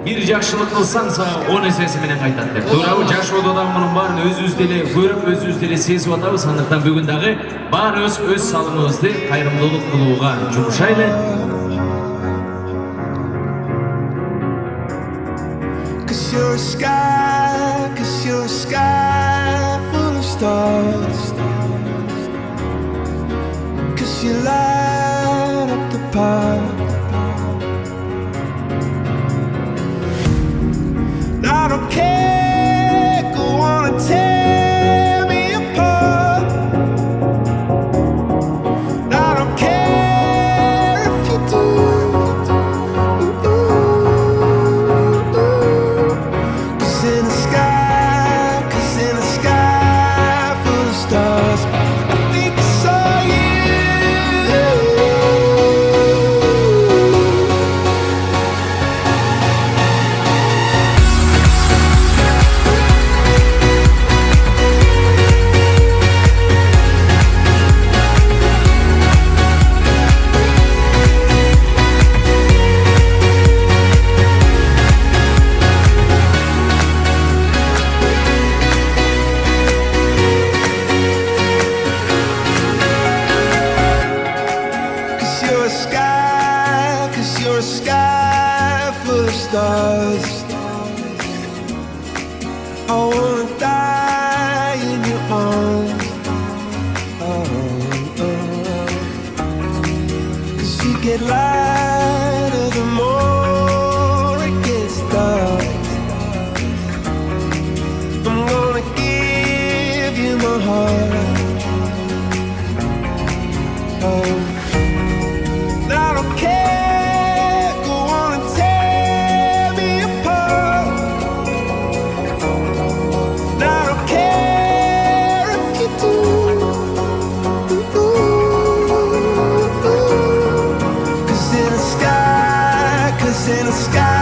Bir жакшылык кылсаң сага 10 эсеси менен кайтат деп. Туурабы? Жашоодо да мунун баарын өзүбүз деле көрүп, өзүбүз деле сезип атабыз. Андыктан бүгүн дагы баарыбыз өз салымыбызды кайрымдуулук кылууга жумшайлы. Cause you're a sky full of stars. Cause you light up the park. I don't care, go on and tear me apart. I don't care if you do. Cause in the sky full of stars, I think I saw you. Cause you're a sky full of stars. I wanna die in your arms. Cause you get lighter the more it gets dark. I'm gonna give you my heart. I don't care, go on and tear me apart. I don't care if you do. Cause in the sky